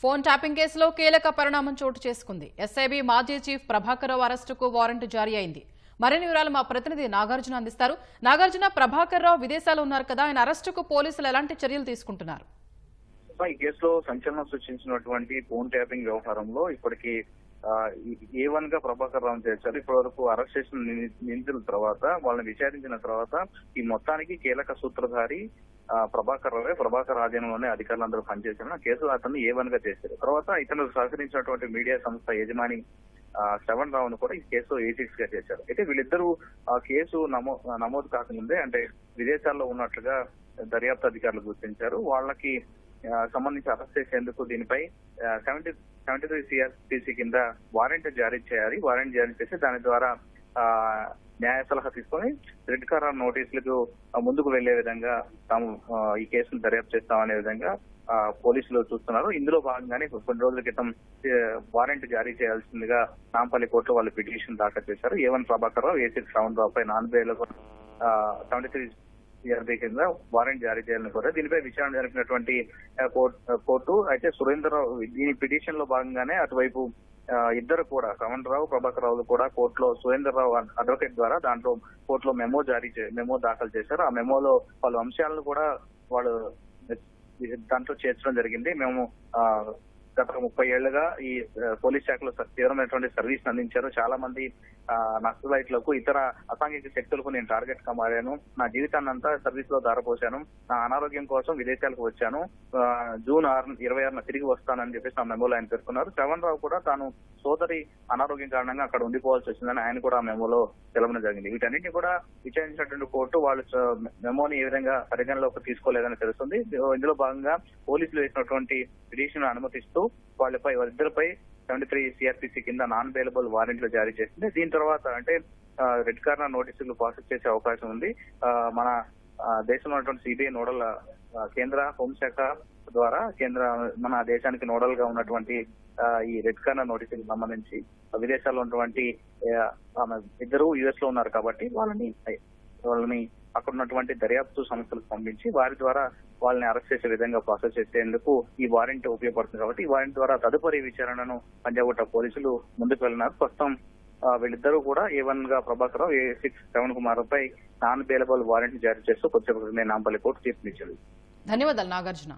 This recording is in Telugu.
ఫోన్ ట్యాపింగ్ కేసులో కీలక పరిణామం చోటు చేసుకుంది. ఎస్ఐబి మాజీ చీఫ్ ప్రభాకర్ రావు అరెస్టుకు వారెంట్ జారీ అయింది. మరిన్ని వివరాలు మా ప్రతినిధి నాగార్జున అందిస్తారు. నాగార్జున, ప్రభాకర్ రావు విదేశాల్లో ఉన్నారు కదా, ఆయన అరెస్టుకు పోలీసులు ఎలాంటి చర్యలు తీసుకుంటున్నారు? ఈ కేసులో సంచలనం సృష్టించినటువంటి ఫోన్ ట్యాపింగ్ వ్యవహారంలో ఇప్పటికీ A1 గా ప్రభాకర్ రావు చేర్చారు. ఇప్పటి వరకు అరెస్ట్ చేసిన నిందితుల తర్వాత వాళ్ళని విచారించిన తర్వాత ఈ మొత్తానికి కీలక సూత్రధారి ప్రభాకర్ ఆధీనంలోనే అధికారులందరూ పనిచేశారు. ఆ కేసు అతన్ని A1 గా చేశారు. తర్వాత ఇతను సహకరించినటువంటి మీడియా సంస్థ యజమాని శ్రవణ్ రావును కూడా ఈ కేసు A6 గా చేశారు. అయితే వీళ్ళిద్దరూ ఆ కేసు నమోదు కాకముందే అంటే విదేశాల్లో ఉన్నట్లుగా దర్యాప్తు అధికారులు గుర్తించారు. వాళ్ళకి సంబంధించి అరెస్ట్ చేసేందుకు దీనిపై 73 CRPC కింద వారెంట్ జారీ చేయాలి. వారెంట్ జారీ చేసి దాని ద్వారా న్యాయ సలహా తీసుకొని రెడ్ కార్నర్ నోటీసులకు ముందుకు వెళ్లే విధంగా తాము ఈ కేసును దర్యాప్తు చేస్తామనే విధంగా పోలీసులు చూస్తున్నారు. ఇందులో భాగంగానే కొన్ని రోజుల క్రితం వారెంట్ జారీ చేయాల్సిందిగా నాంపల్లి కోర్టులో వాళ్ళు పిటిషన్ దాఖలు చేశారు. A1 ప్రభాకర్ రావు, A6 శ్రవణ్ రావుపై నాన్ బెయిల్ 73 CRPC కింద వారెంట్ జారీ చేయాలని కోరారు. దీనిపై విచారణ జరిపినటువంటి కోర్టు అయితే సురేంద్రరావు దీని పిటిషన్ లో భాగంగానే అటువైపు ఇద్దరు కూడా శ్రవణ్ రావు, ప్రభాకర్ రావులు కూడా కోర్టులో సురేంద్రరావు అడ్వకేట్ ద్వారా దాంట్లో కోర్టులో మెమో దాఖలు చేశారు. ఆ మెమోలో పలు అంశాలను కూడా వాళ్ళు దాంట్లో చేర్చడం జరిగింది. మేము గత 30 ఏళ్లుగా ఈ పోలీస్ శాఖలో తీవ్రమైనటువంటి సర్వీస్ అందించారు. చాలా మంది నక్సలైట్లకు ఇతర అసాంఘిక శక్తులకు నేను టార్గెట్ గా మారాను. నా జీవితాన్ని అంతా సర్వీస్ లో దారపోశాను. నా అనారోగ్యం కోసం విదేశాలకు వచ్చాను. జూన్ 26న తిరిగి వస్తానని చెప్పేసి ఆ మెమోలో ఆయన పేర్కొన్నారు. శ్రవణ్ రావు కూడా తాను సోదరి అనారోగ్యం కారణంగా అక్కడ ఉండిపోవాల్సి వచ్చిందని ఆయన కూడా ఆ మెమోలో తెలపడం జరిగింది. వీటన్నింటినీ కూడా విచారించినటువంటి కోర్టు వాళ్ళు మెమోని ఏ విధంగా పరిగణలోకి తీసుకోలేదని తెలుస్తుంది. ఇందులో భాగంగా పోలీసులు వేసినటువంటి పిటిషన్ అనుమతిస్తూ వాళ్ళిద్దరిపై 73 CRPC కింద నాన్ బెయిలబుల్ వారెంట్లు జారీ చేసింది. దీని తర్వాత అంటే రెడ్ కార్నర్ నోటీసులు ప్రాసెస్ చేసే అవకాశం ఉంది. మన దేశంలో ఉన్నటువంటి CBI నోడల్ కేంద్ర హోంశాఖ ద్వారా మన దేశానికి నోడల్ గా ఉన్నటువంటి ఈ రెడ్ కార్నర్ నోటీసులకు సంబంధించి విదేశాల్లో ఉన్నటువంటి ఇద్దరు US లో ఉన్నారు కాబట్టి వాళ్ళని అక్కడ ఉన్నటువంటి దర్యాప్తు సంస్థలకు పంపించి వారి ద్వారా వాళ్ళని అరెస్ట్ చేసే విధంగా ప్రాసెస్ చేసేందుకు ఈ వారెంట్ ఉపయోగపడుతుంది. కాబట్టి ఈ వారెంట్ ద్వారా తదుపరి విచారణను పంజాగుట్ట పోలీసులు ముందుకు వెళ్ళినారు. ప్రస్తుతం వీళ్ళిద్దరూ కూడా A1 గా ప్రభాకర్ రావు, A6 శ్రవణ్ కుమార్ పై నాన్ బెయిలబుల్ వారెంట్ జారీ చేస్తూ కొద్దిసేపటి నాంపల్లి కోర్టు తీర్పునిచ్చింది. ధన్యవాదాలు నాగార్జున.